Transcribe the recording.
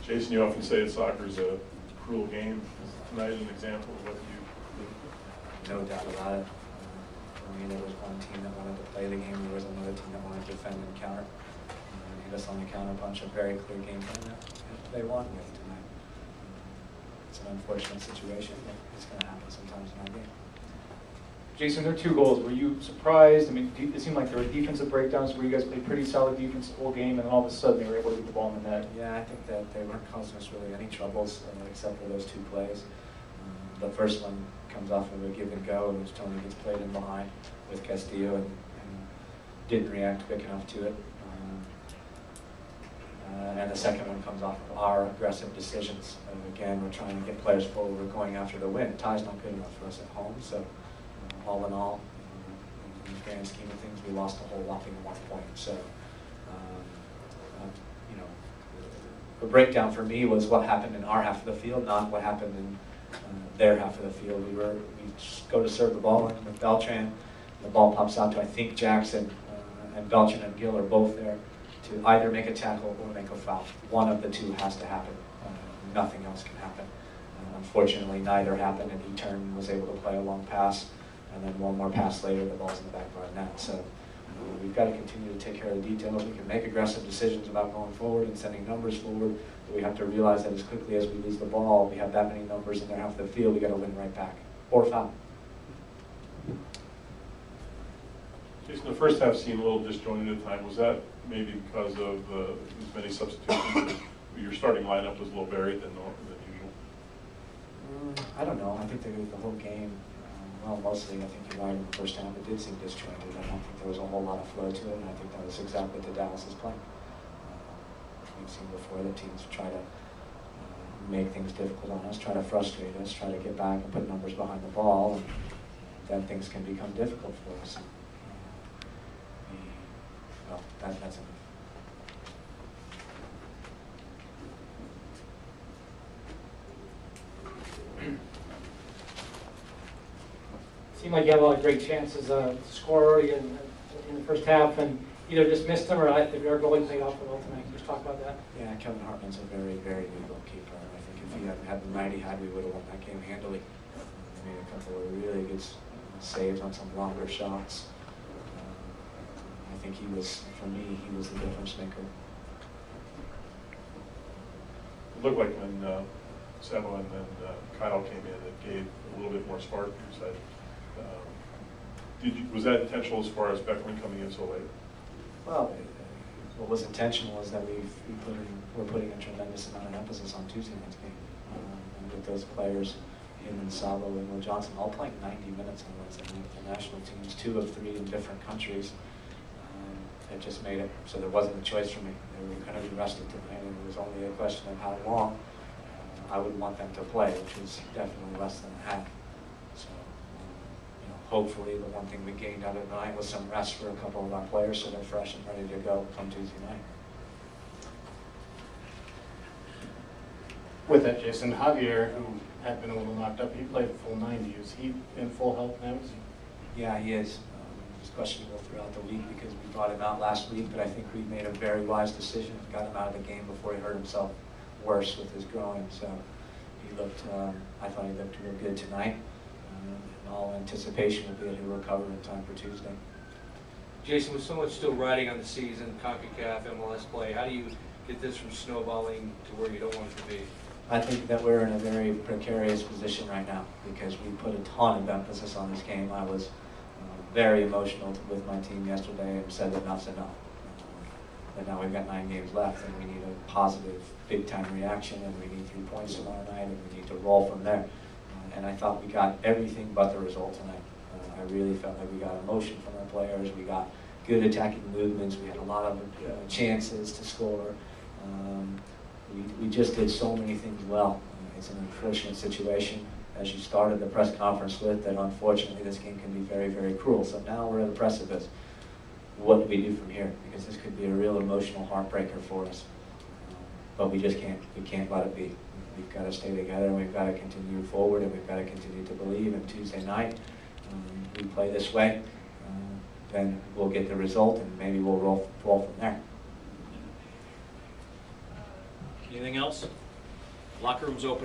Jason, you often say that soccer is a cruel game. Is tonight an example of what you do? No doubt about it. For me, there was one team that wanted to play the game. There was another team that wanted to defend and counter. Hit us on the counter punch, a very clear game plan that they won with tonight. It's an unfortunate situation, but it's going to happen sometimes in our game. Jason, there are 2 goals. Were you surprised? I mean, it seemed like there were defensive breakdowns where you guys played pretty solid defense the whole game, and then all of a sudden they were able to get the ball in the net. Yeah, I think that they weren't causing us really any troubles except for those 2 plays. The first one comes off of a give and go, in which Tony gets played in behind with Castillo and didn't react quick enough to it. And the second one comes off of our aggressive decisions. Again, we're trying to get players forward. We're going after the win. Tie's not good enough for us at home, so all in all, in the grand scheme of things, we lost a whole whopping 1 point. So, you know, the breakdown for me was what happened in our half of the field, not what happened in their half of the field. We go to serve the ball in with Beltran. The ball pops out to, I think, Jackson, and Beltran and Gill are both there to either make a tackle or make a foul. One of the 2 has to happen. Nothing else can happen. Unfortunately, neither happened, and he turned and was able to play a long pass. And then one more pass later, the ball's in the back of our net. So we've got to continue to take care of the details. We can make aggressive decisions about going forward and sending numbers forward, but we have to realize that as quickly as we lose the ball, we have that many numbers in their half of the field, we got to win right back, or foul. Jason, the first half seemed a little disjointed at times. Was that maybe because of as many substitutions? Your starting lineup was a little varied than usual? I don't know. I think the whole game, well, mostly, I think you're right, in the first half it did seem disjointed. I don't think there was a whole lot of flow to it, and I think that was exactly what the Dallas is playing. We've seen before that teams try to make things difficult on us, try to frustrate us, try to get back and put numbers behind the ball, and then things can become difficult for us. Well, that's enough. Seemed like you had a lot of great chances to score already in the first half, and either just missed them or our goalie played off well tonight. Can you just talk about that? Yeah, Kevin Hartman's a very, very good goalkeeper. I think if he hadn't had the night he had, we would have won that game handily. He made a couple of really good saves on some longer shots. I think he was, for me, he was the difference maker. It looked like when Sebo and Kyle came in, it gave a little bit more spark. You said, was that intentional as far as Beckman coming in so late? Well, what was intentional was that we're putting a tremendous amount of emphasis on Tuesday night's game, and with those players, him and Sabo and Will Johnson, all playing 90 minutes on Wednesday night. The national teams, 2 of 3 in different countries. It just made it so there wasn't a choice for me. They were going to be rested tonight, and it was only a question of how long I would want them to play, which was definitely less than a half. So, you know, hopefully the one thing we gained out of the night was some rest for a couple of our players, so they're fresh and ready to go come Tuesday night. With that, Jason, Javier, who had been a little knocked up, he played full 90. Is he in full health now? Yeah, he is. He's questionable throughout the week because we brought him out last week, but I think we made a very wise decision and got him out of the game before he hurt himself worse with his groin. So he looked, I thought he looked real good tonight. And all anticipation will be that he'll recover in time for Tuesday. Jason, with so much still riding on the season, CONCACAF, MLS play, how do you get this from snowballing to where you don't want it to be? I think that we're in a very precarious position right now because we put a ton of emphasis on this game. I was very emotional with my team yesterday and said that enough's enough. But now we've got 9 games left and we need a positive, big-time reaction, and we need 3 points tomorrow night, and we need to roll from there. And I thought we got everything but the result tonight. I really felt like we got emotion from our players. We got good attacking movements. We had a lot of chances to score. We just did so many things well. It's an unfortunate situation, as you started the press conference with, that unfortunately this game can be very, very cruel. So now we're at the precipice. What do we do from here? Because this could be a real emotional heartbreaker for us. But we just can't. We can't let it be. We've got to stay together, and we've got to continue forward, and we've got to continue to believe. And Tuesday night, we play this way, then we'll get the result, and maybe we'll roll from there. Anything else? Locker room's open.